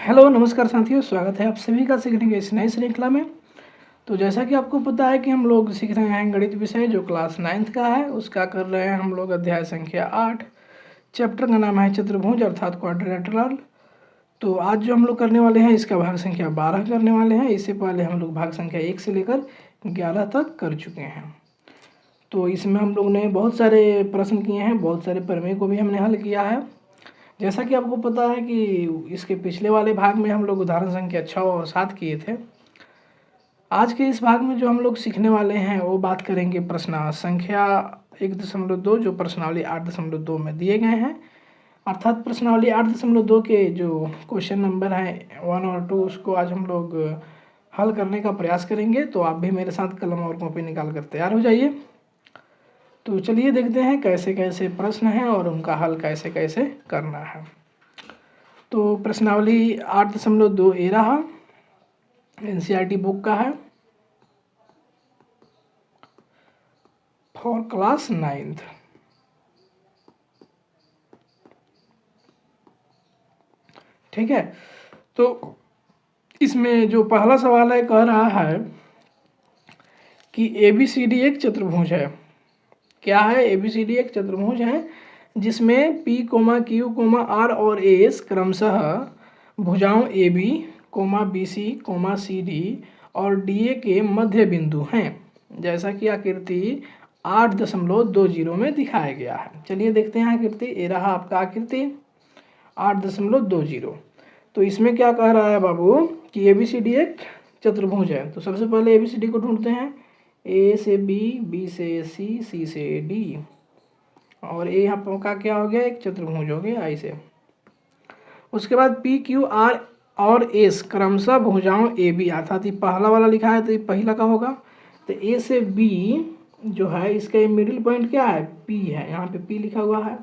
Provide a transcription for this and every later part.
Hello नमस्कार साथियों, स्वागत है आप सभी का सीखने के इस नई श्रृंखला में। तो जैसा कि आपको पता है कि हम लोग सीख रहे हैं गणित विषय जो क्लास 9th का है, उसका कर रहे हैं हम लोग अध्याय संख्या 8। चैप्टर का नाम है चतुर्भुज अर्थात क्वाड्रिलेटरल। तो आज जो हम लोग करने वाले हैं इसका भाग संख्या 12 करने वाले हैं। इससे पहले हम लोग भाग संख्या 1 से लेकर 11 तक कर चुके हैं। तो इसमें हम लोग ने बहुत सारे प्रश्न किए हैं, बहुत सारे प्रमेय को भी हमने हल किया है। जैसा कि आपको पता है कि इसके पिछले वाले भाग में हम लोग उदाहरण संख्या 6 और 7 किए थे। आज के इस भाग में जो हम लोग सीखने वाले हैं वो बात करेंगे प्रश्न संख्या 1.2 जो प्रश्नावली 8.2 में दिए गए हैं। अर्थात प्रश्नावली 8.2 के जो क्वेश्चन नंबर हैं 1 और 2 उसको आज हम लोग हल करने का प्रयास करेंगे। तो आप भी मेरे साथ कलम और कॉपी निकाल कर तैयार हो जाइए। तो चलिए देखते हैं कैसे कैसे प्रश्न हैं और उनका हल कैसे कैसे करना है। तो प्रश्नावली 8.2 ए रहा, एनसीईआरटी बुक का है फॉर क्लास 9th। ठीक है, तो इसमें जो पहला सवाल है कह रहा है कि ABCD एक चतुर्भुज है। क्या है? ABCD एक चतुर्भुज है जिसमें P, Q, R और S क्रमशः भुजाओं AB, BC, CD और DA के मध्य बिंदु हैं, जैसा कि आकृति 8.20 में दिखाया गया है। चलिए देखते हैं आकृति। ये रहा आपका आकृति 8.20। तो इसमें क्या कह रहा है बाबू कि ABCD एक चतुर्भुज है। तो सबसे पहले ABCD को ढूंढते हैं। A से B, B से C, C से D और A यहाँ का क्या हो गया? एक चतुर्भुज हो गया ऐसे। उसके बाद P, Q, R और S क्रमशः भुजाओं AB, अर्थात ये पहला वाला लिखा है तो ये पहला का होगा। तो A से B जो है इसका ये मिडिल पॉइंट क्या है? P है, यहाँ पे P लिखा हुआ है।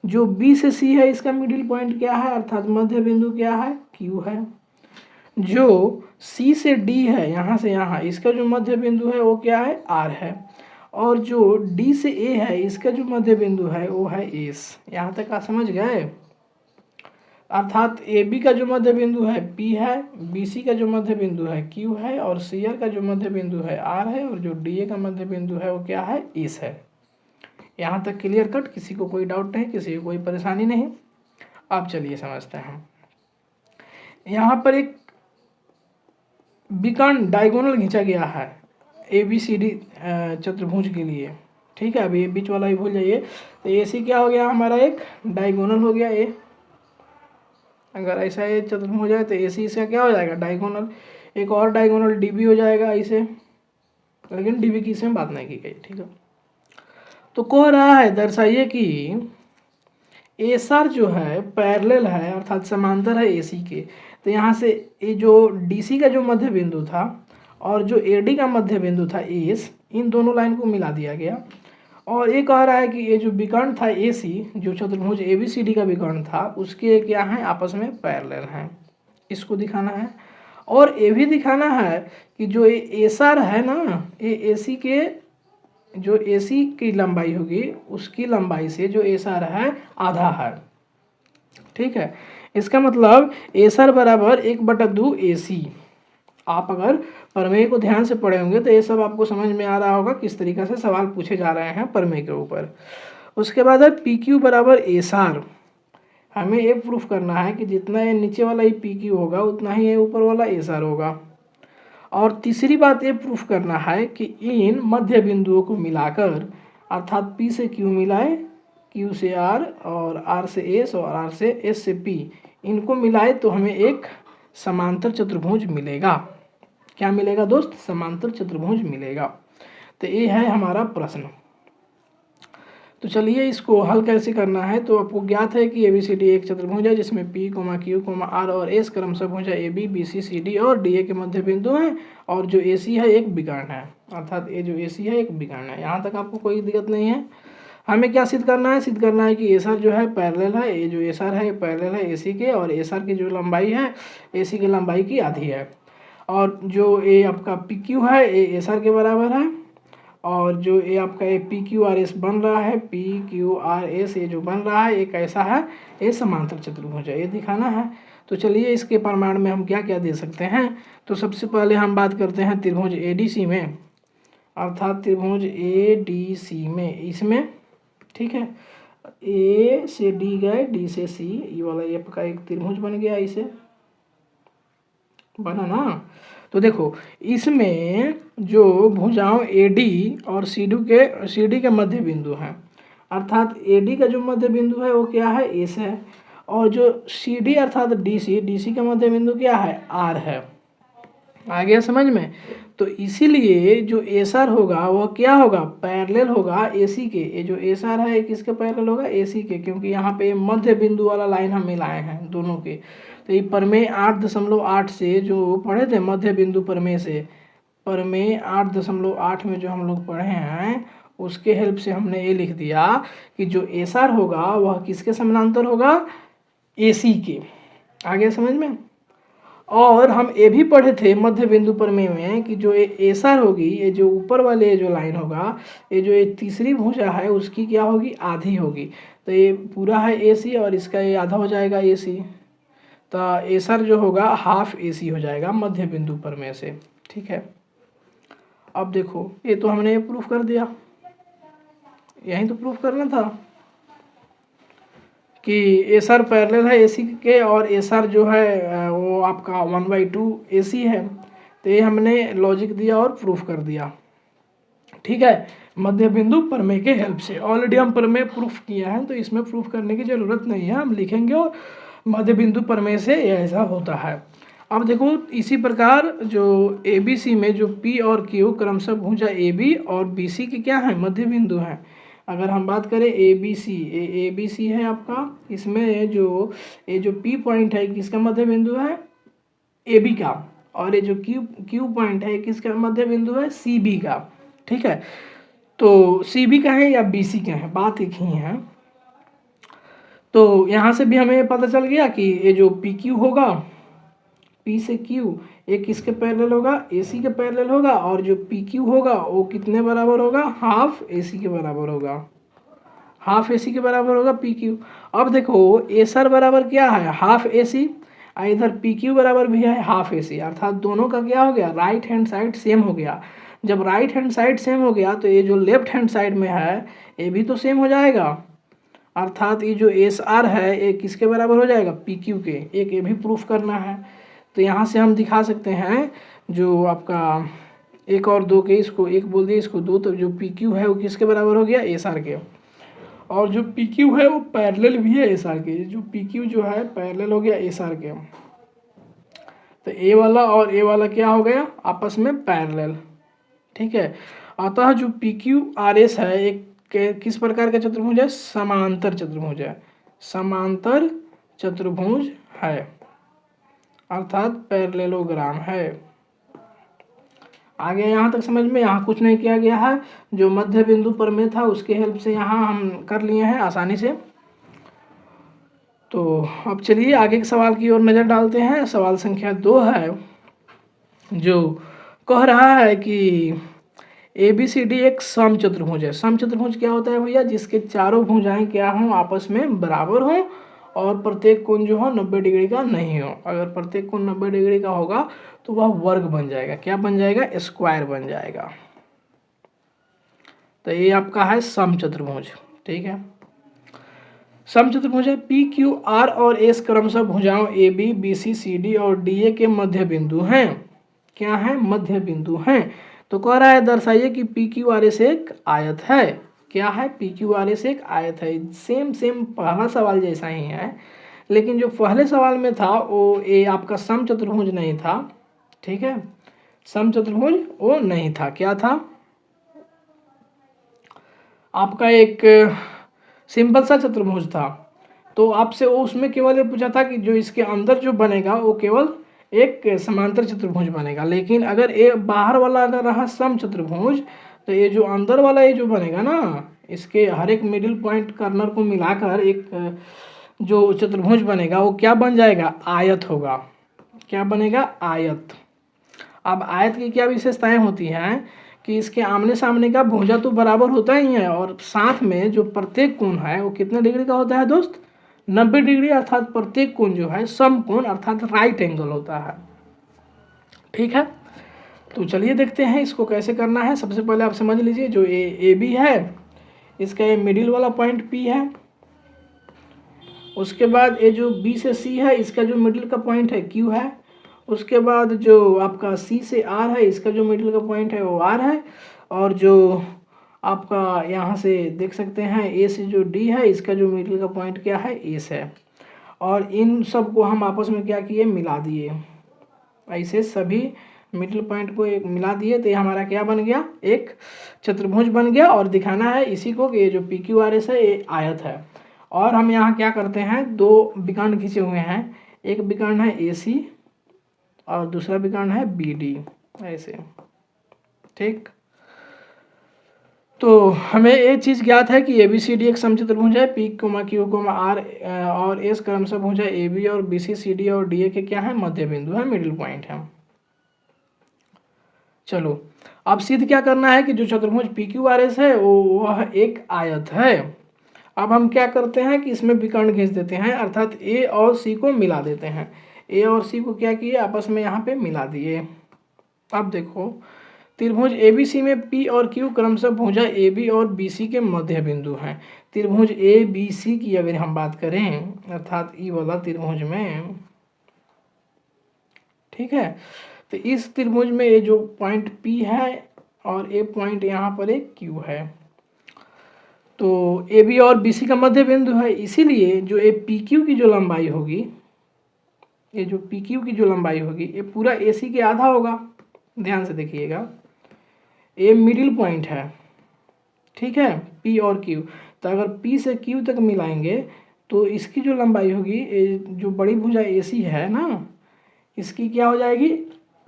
जो B से C है इसका मिडिल पॉइंट क्या है? अर्थात मध्य बिंदु क्या है? Q है। जो C से D है यहाँ से यहाँ, इसका जो मध्य बिंदु है वो क्या है? R है। और जो D से A है इसका जो मध्य बिंदु है वो है S। यहाँ तक आप समझ गए? अर्थात AB का जो मध्य बिंदु है P है, BC का जो मध्य बिंदु है Q है और CR का जो मध्य बिंदु है R है और जो DA का मध्य बिंदु है वो क्या है? S है। यहाँ तक क्लियर कट? किसी को कोई डाउट नहीं, किसी को कोई परेशानी नहीं? अब चलिए समझते हैं। यहाँ पर एक विकर्ण डायगोनल खींचा गया है ABCD चतुर्भुज के लिए। ठीक है, अभी ये बीच वाला ही भूल जाइए। तो AC क्या हो गया हमारा? एक डायगोनल हो गया A। अगर ऐसा ये चतुर्भुज हो जाए तो AC इसका क्या हो जाएगा? डायगोनल। एक और डायगोनल DB हो जाएगा ऐसे, लेकिन DB की इसमें बात नहीं की गई। ठीक है, तो कह रहा है दर्शाइए कि SR जो है पैरेलल है अर्थात समांतर है AC के। तो यहाँ से ये जो DC का जो मध्य बिंदु था और जो AD का मध्य बिंदु था AS, इन दोनों लाइन को मिला दिया गया। और ये कह रहा है कि ये जो विकर्ण था AC, जो चतुर्भुज ABCD का विकर्ण था, उसके क्या है? आपस में पैरेलल हैं। इसको दिखाना है। और ये भी दिखाना है कि जो ये SR है ना, ये AC के जो AC की लंबाई होगी उसकी लंबाई से जो SR है आधा है। ठीक है, इसका मतलब SR बराबर 1/2 AC। आप अगर प्रमेय को ध्यान से पढ़े होंगे तो ये सब आपको समझ में आ रहा होगा किस तरीके से सवाल पूछे जा रहे हैं प्रमेय के ऊपर। उसके बाद है PQ बराबर SR। हमें ये प्रूफ करना है कि जितना ये नीचे वाला ही PQ होगा उतना ही ये ऊपर वाला SR होगा। और तीसरी बात ये प्रूफ करना है कि इन मध्य बिंदुओं को मिलाकर, अर्थात P से Q मिलाए, Q से R और R से S और R से S से P, इनको मिलाए तो हमें एक समांतर चतुर्भुज मिलेगा। क्या मिलेगा दोस्त? समांतर चतुर्भुज मिलेगा। तो ये है हमारा प्रश्न। तो चलिए इसको हल कैसे करना है। तो आपको ज्ञात है कि ABCD एक चतुर्भुज है जिसमें P, Q, R और S क्रमशः भुजा AB, BC, CD और DA के मध्य बिंदु हैं और जो AC है एक विकर्ण है, अर्थात ये जो AC है एक विकर्ण है। यहाँ तक आपको कोई दिक्कत नहीं है। हमें क्या सिद्ध करना है? सिद्ध करना है कि SR जो है पैरेलल है, ये जो SR है पैरेलल है AC के, और SR की जो लंबाई है AC की लंबाई की आधी है। और जो ये आपका PQ है ये SR के बराबर है। और जो ये आपका ये PQRS बन रहा है, PQRS ये जो बन रहा है ये कैसा है? ये समांतर चतुर्भुज है, ये दिखाना है। तो चलिए इसके प्रमाण में हम क्या क्या दे सकते हैं। तो सबसे पहले हम बात करते हैं त्रिभुज एडीसी में, अर्थात त्रिभुज एडीसी में, इसमें ठीक है ए से डी गए, डी से सी, ये वाला ये का एक त्रिभुज बन गया, इसे बना ना। तो देखो इसमें जो भुजाओं एडी और सीडी के मध्य बिंदु हैं, अर्थात एडी का जो मध्य बिंदु है वो क्या है, एस है, और जो सीडी अर्थात डीसी का मध्य बिंदु क्या है, आर है। आ गया समझ में। तो इसीलिए जो एस आर होगा वह क्या होगा, पैरेलल होगा एसी के। ये जो एस आर है किसके पैरेलल होगा, एसी के, क्योंकि यहाँ पे मध्य बिंदु वाला लाइन हम मिलाए हैं दोनों के। तो ये प्रमेय 8.8 से जो पढ़े थे मध्य बिंदु प्रमेय से, प्रमेय 8.8 में जो हम लोग पढ़े हैं उसके हेल्प से हमने ये लिख दिया कि जो एस आर होगा वह किसके समानांतर होगा, एसी के। आगे समझ में। और हम ये भी पढ़े थे मध्य बिंदु प्रमेय में कि जो एस आर होगी, ये जो ऊपर वाले जो लाइन होगा, ये जो ये तीसरी भुजा है उसकी क्या होगी, आधी होगी। तो ये पूरा है एसी और इसका ये आधा हो जाएगा एसी। तो एस आर जो होगा हाफ एसी हो जाएगा मध्य बिंदु प्रमेय से। ठीक है, अब देखो ये तो हमने प्रूफ कर दिया, यही तो प्रूफ करना था कि एस आर पैरेलल है एसी के, और एस आर जो है वो आपका 1/2 एसी है। तो ये हमने लॉजिक दिया और प्रूफ कर दिया। ठीक है, मध्य बिंदु प्रमेय के हेल्प से। ऑलरेडी हम प्रमेय प्रूफ किया है तो इसमें प्रूफ करने की जरूरत नहीं है, हम लिखेंगे और मध्य बिंदु प्रमेय से ऐसा होता है। अब देखो इसी प्रकार जो ABC में जो P और Q क्रमशः भुजा AB और BC के क्या है, मध्य बिंदु हैं। अगर हम बात करें ABC है आपका, इसमें जो ये जो P पॉइंट है किसका मध्य बिंदु है, AB का, और ये जो Q पॉइंट है किसका मध्य बिंदु है, CB का। ठीक है, तो CB का है या BC का है, बात एक ही है। तो यहाँ से भी हमें पता चल गया कि ये जो PQ होगा, P से Q, एक किसके पैरेलल होगा, AC के पैरेलल होगा, और जो PQ होगा वो कितने बराबर होगा, हाफ AC के बराबर होगा, हाफ AC के बराबर होगा PQ। अब देखो SR बराबर क्या है, हाफ AC, इधर PQ बराबर भी है हाफ AC, अर्थात दोनों का क्या हो गया, राइट हैंड साइड सेम हो गया। जब राइट हैंड साइड सेम हो गया तो ये जो लेफ्ट हैंड साइड में है ये भी तो सेम हो जाएगा, अर्थात ये जो SR है ये किसके बराबर हो जाएगा, PQ के। एक ये भी प्रूफ करना है। तो यहाँ से हम दिखा सकते हैं जो आपका एक और दो के, इसको एक बोल दिए इसको दो, तो जो PQ है वो किसके बराबर हो गया, SR के। और जो PQ है वो पैरेलल भी है SR के, जो PQ जो है पैरेलल हो गया SR के। तो ए वाला और ए वाला क्या हो गया, आपस में पैरेलल। ठीक है, अतः जो PQRS है एक किस प्रकार का चतुर्भुज है, समांतर चतुर्भुज है, समांतर चतुर्भुज है, अर्थात पैरेललोग्राम है। आगे यहाँ तक समझ में, यहाँ कुछ नहीं किया गया है, जो मध्य बिंदु प्रमेय था उसके हेल्प से यहाँ हम कर लिए हैं आसानी से। तो अब चलिए आगे के सवाल की ओर नज़र डालते हैं। सवाल संख्या 2 है जो कह रहा है कि ABCD एक समचतुर्भुज है। समचतुर्भुज क्या होता है भैया, जिसके चारों भुजाएं क्या हों, आपस में बराबर हों और प्रत्येक कोण जो हो 90 डिग्री का नहीं हो। अगर प्रत्येक कोण 90 डिग्री का होगा तो वह वर्ग बन जाएगा, क्या बन जाएगा, स्क्वायर बन जाएगा। तो ये आपका है समचतुर्भुज। ठीक है, समचतुर्भुज है। PQR और S क्रमशः भुजाओं AB BC CD और DA के मध्य बिंदु हैं। क्या है, मध्य बिंदु हैं। तो कह रहा है दर्शाइए कि PQRS एक आयत है। क्या है, PQRS एक आयत है। सेम पहला सवाल जैसा ही है, लेकिन जो पहले सवाल में था वो ये आपका समचतुर्भुज नहीं था। ठीक है, समचतुर्भुज वो नहीं था, क्या था आपका एक सिंपल सा चतुर्भुज था। तो आपसे वो उसमें केवल ये पूछा था कि जो इसके अंदर जो बनेगा वो केवल एक समांतर चतुर्भुज बनेगा। लेकिन अगर ये बाहर वाला अगर रहा समचतुर्भुज, तो ये जो अंदर वाला ये जो बनेगा ना, इसके हर एक मिडिल पॉइंट कॉर्नर को मिलाकर एक जो चतुर्भुज बनेगा वो क्या बन जाएगा, आयत होगा। क्या बनेगा, आयत। अब आयत की क्या विशेषताएं होती हैं कि इसके आमने सामने का भुजा तो बराबर होता ही है, और साथ में जो प्रत्येक कोण है वो कितने डिग्री का होता है दोस्त, 90 डिग्री अर्थात प्रत्येक कोण जो है समकोण अर्थात राइट एंगल होता है। ठीक है, तो चलिए देखते हैं इसको कैसे करना है। सबसे पहले आप समझ लीजिए जो ए बी है इसका ये मिडिल वाला पॉइंट पी है, उसके बाद ये जो बी से सी है इसका जो मिडिल का पॉइंट है क्यू है, उसके बाद जो आपका सी से आर है इसका जो मिडिल का पॉइंट है वो आर है, और जो आपका यहाँ से देख सकते हैं ए से जो डी है इसका जो मिडिल का पॉइंट क्या है एस है, और इन सब को हम आपस में क्या किए मिला दिए, ऐसे सभी मिडिल पॉइंट को एक मिला दिए तो ये हमारा क्या बन गया एक चतुर्भुज बन गया। और दिखाना है इसी को कि ये जो पी क्यू आर एस है ये आयत है। और हम यहाँ क्या करते हैं, दो विकर्ण खींचे हुए हैं, एक विकर्ण है ए सी और दूसरा विकर्ण है बी डी, ऐसे। ठीक, तो हमें एक चीज़ ज्ञात है कि ए बी सी डी एक समचतुर्भुज है, P comma Q comma R और एस क्रमशः भुज है ए बी और बी सी सी डी और डी ए के क्या है मध्य बिंदु है, मिडिल पॉइंट है। चलो अब सिद्ध क्या करना है कि जो चतुर्भुज पी क्यू आर एस है वह एक आयत है। अब हम क्या करते हैं कि इसमें विकर्ण खींच देते हैं अर्थात ए और सी को मिला देते हैं। ए और सी को क्या किए आपस में यहाँ पे मिला दिए। अब देखो त्रिभुज ए बी सी में पी और क्यू क्रमशः भुजा ए बी और बी सी के मध्य बिंदु हैं। त्रिभुज ए बी सी की अगर हम बात करें अर्थात ई वाला त्रिभुज में, ठीक है, तो इस त्रिभुज में ये जो पॉइंट पी है और ए पॉइंट यहाँ पर एक क्यू है, तो ए बी और बी सी का मध्य बिंदु है, इसीलिए जो ए पी क्यू की जो लंबाई होगी, ये जो पी क्यू की जो लंबाई होगी ये पूरा ए सी के आधा होगा। ध्यान से देखिएगा, ए मिडिल पॉइंट है, ठीक है, पी और क्यू, तो अगर पी से क्यू तक मिलाएंगे तो इसकी जो लंबाई होगी जो बड़ी भुजा ए सी है ना, इसकी क्या हो जाएगी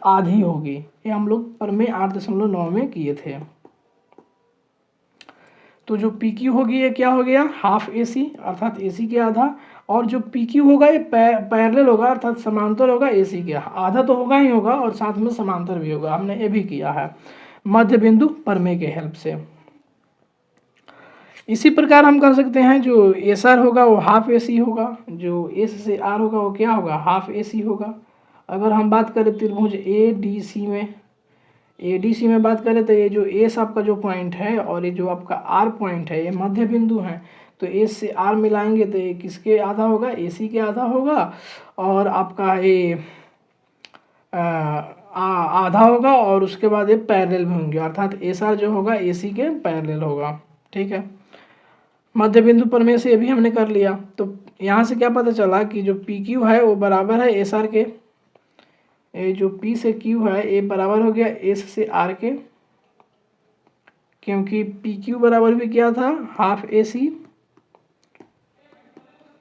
आधी होगी। ये हम लोग प्रमेय 8.9 में किए थे। तो जो पी क्यू होगी ये क्या हो गया हाफ ए सी अर्थात ए सी के आधा, और जो पी क्यू होगा ये पैरेलल होगा अर्थात समांतर होगा ए सी के, आधा तो होगा ही होगा और साथ में समांतर भी होगा, हमने ये भी किया है मध्य बिंदु प्रमेय के हेल्प से। इसी प्रकार हम कर सकते हैं जो एस आर होगा वो हाफ ए सी होगा, जो एस से आर होगा वो क्या होगा हाफ ए सी होगा। अगर हम बात करें त्रिभुज ए डी सी में, ए डी सी में बात करें तो ये जो एस आपका जो पॉइंट है और ये जो आपका आर पॉइंट है ये मध्य बिंदु है, तो एस से आर मिलाएंगे तो ये किसके आधा होगा ए सी के आधा होगा, और आपका ये आधा होगा और उसके बाद ये पैरेलल भी होंगे अर्थात एस आर जो होगा ए सी के पैरेलल होगा। ठीक है, मध्य बिंदु प्रमेय से ये भी हमने कर लिया। तो यहाँ से क्या पता चला कि जो पी क्यू है वो बराबर है एस आर के, ये जो P से Q है ये बराबर हो गया S से R के, क्योंकि PQ बराबर भी क्या था हाफ AC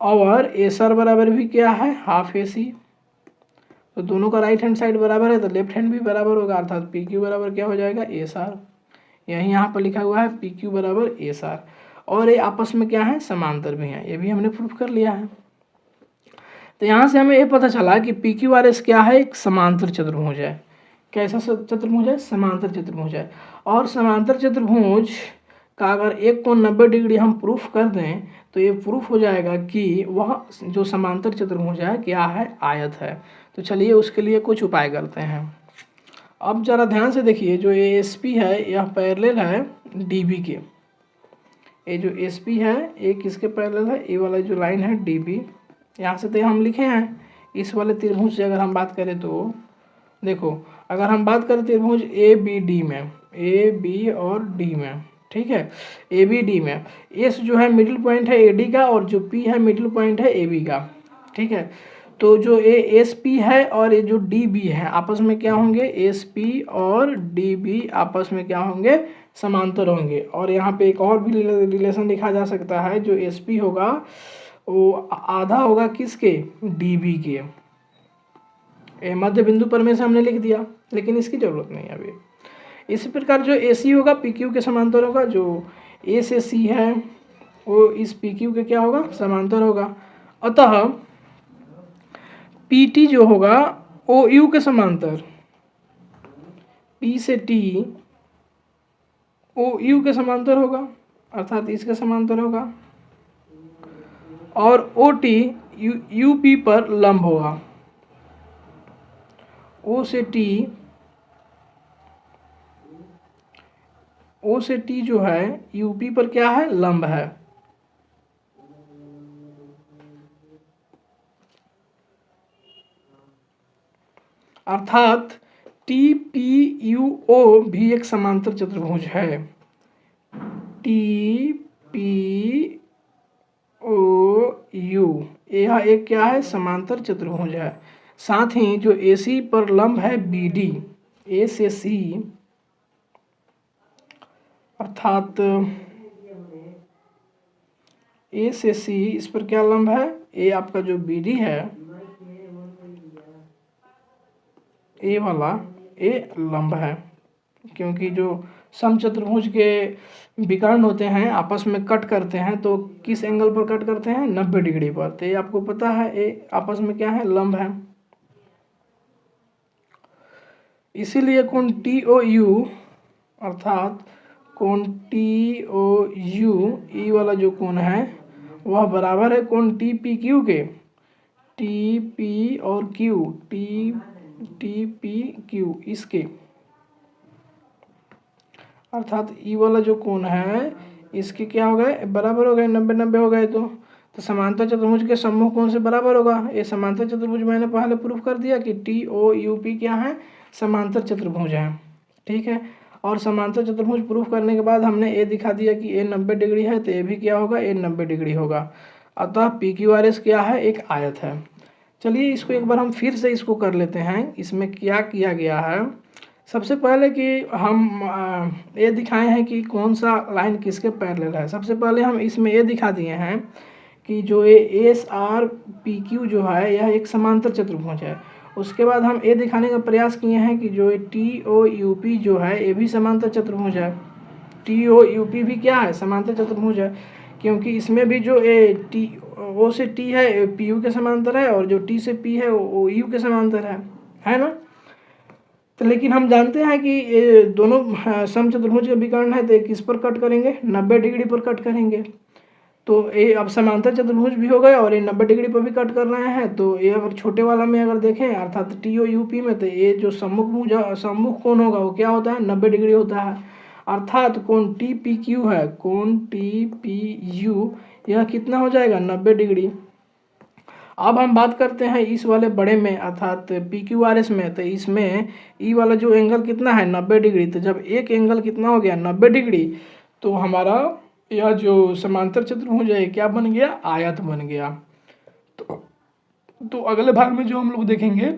और SR बराबर भी क्या है हाफ AC। तो दोनों का राइट हैंड साइड बराबर है तो लेफ्ट हैंड भी बराबर होगा अर्थात PQ बराबर क्या हो जाएगा SR। यही यहाँ पर लिखा हुआ है PQ बराबर SR, और ये आपस में क्या है समांतर भी हैं, ये भी हमने प्रूफ कर लिया है। तो यहाँ से हमें ये पता चला कि पी क्यू आर एस क्या है एक समांतर चतुर्भुज है। कैसा चतुर्भुज है समांतर चतुर्भुज है, और समांतर चतुर्भुज का अगर एक कोण 90 डिग्री हम प्रूफ कर दें तो ये प्रूफ हो जाएगा कि वह जो समांतर चतुर्भुज है क्या है आयत है। तो चलिए उसके लिए कुछ उपाय करते हैं। अब जरा ध्यान से देखिए जो ए एस पी है यह पैरेलल है डी बी के, ये जो एस पी है ये किसके पैरेलल है ए वाला जो लाइन है डी बी, यहाँ से तो हम लिखे हैं इस वाले त्रिभुज से अगर हम बात करें तो देखो अगर हम बात करें त्रिभुज ए बी डी में, ए बी और डी में, ठीक है, ए बी डी में एस जो है मिडिल पॉइंट है ए डी का और जो पी है मिडिल पॉइंट है ए बी का। ठीक है, तो जो ए एस पी है और ये जो डी बी है आपस में क्या होंगे एस पी और डी बी आपस में क्या होंगे समांतर होंगे। और यहाँ पे एक और भी रिलेशन लिखा जा सकता है, जो एस पी होगा वो आधा होगा किसके डी बी के। मध्य बिंदु पर में से हमने लिख दिया लेकिन इसकी जरूरत नहीं है अभी। इसी प्रकार जो ए सी होगा पी क्यू के समांतर होगा, जो ए से सी है वो इस पी क्यू के क्या होगा समांतर होगा। अतः पी टी जो होगा ओ यू के समांतर, पी से टी ओ यू के समांतर होगा अर्थात इसके समांतर होगा। और ओ टी यूपी पर लंब होगा। ओ से टी जो है यूपी पर क्या है, लंब है। अर्थात टी पी यू ओ भी एक समांतर चतुर्भुज है। टी पी ओ यू यह एक क्या है, समांतर चतुर्भुज है। साथ ही जो ए सी पर लंब है बी डी, ए से सी, अर्थात ए से सी इस पर क्या लंब है, ए आपका जो बी डी है, ए वाला ए लंब है। क्योंकि जो समचतुर्भुज के विकर्ण होते हैं आपस में कट करते हैं तो किस एंगल पर कट करते हैं, 90 डिग्री पर। तो ये आपको पता है ये आपस में क्या है, लंब है। इसीलिए कोण टी ओ यू, अर्थात कोण टी ओ यू ई वाला जो कोण है वह बराबर है कोण टी पी क्यू के। टी पी और क्यू, टी पी क्यू इसके, अर्थात ई वाला जो कोण है इसके क्या हो गए, बराबर हो गए, 90-90 हो गए। तो समांतर चतुर्भुज के सम्मुख कोण से बराबर होगा। ये समांतर चतुर्भुज मैंने पहले प्रूफ कर दिया कि टी ओ यू पी क्या है, समांतर चतुर्भुज है। ठीक है, और समांतर चतुर्भुज प्रूफ करने के बाद हमने ये दिखा दिया कि ए 90 डिग्री है तो ये भी क्या होगा, ए 90 डिग्री होगा। अतः पी क्यू आर एस क्या है, एक आयत है। चलिए इसको एक बार हम फिर से इसको कर लेते हैं। इसमें क्या किया गया है, सबसे पहले कि हम ये दिखाए हैं कि कौन सा लाइन किसके पैरेलल है। सबसे पहले हम इसमें ये दिखा दिए हैं कि जो ये एस आर पी क्यू जो है यह एक समांतर चतुर्भुज है। उसके बाद हम ये दिखाने का प्रयास किए हैं कि जो ये टी ओ यू पी जो है ये भी समांतर चतुर्भुज है। टी ओ यू पी भी क्या है, समांतर चतुर्भुज है। क्योंकि इसमें भी जो ए टी ओ से टी है पी यू के समांतर है, और जो टी से पी है वो यू के समांतर है ना। तो लेकिन हम जानते हैं कि ये दोनों समचतुर्भुज के विकर्ण है तो ये किस पर कट करेंगे, 90 डिग्री पर कट करेंगे। तो ये अब समांतर चतुर्भुज भी हो गए और ये 90 डिग्री पर भी कट कर रहे हैं। तो ये अगर छोटे वाला में अगर देखें अर्थात टी ओ यू पी में, तो ये जो सम्मुख कोण होगा वो क्या होता है, 90 डिग्री होता है। अर्थात कोण टी पी क्यू है, कोण टी पी यू यह कितना हो जाएगा, 90 डिग्री। अब हम बात करते हैं इस वाले बड़े में अर्थात पी क्यू आर एस में। तो इसमें ई वाला जो एंगल कितना है, 90 डिग्री। तो जब एक एंगल कितना हो गया, 90 डिग्री, तो हमारा यह जो समांतर चतुर्भुज है क्या बन गया, आयत बन गया। तो अगले भाग में जो हम लोग देखेंगे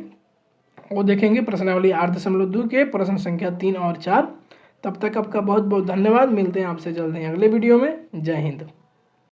वो देखेंगे प्रश्नावली 8.2 के प्रश्न संख्या 3 और 4। तब तक आपका बहुत बहुत धन्यवाद। मिलते हैं आपसे जल्द ही अगले वीडियो में। जय हिंद।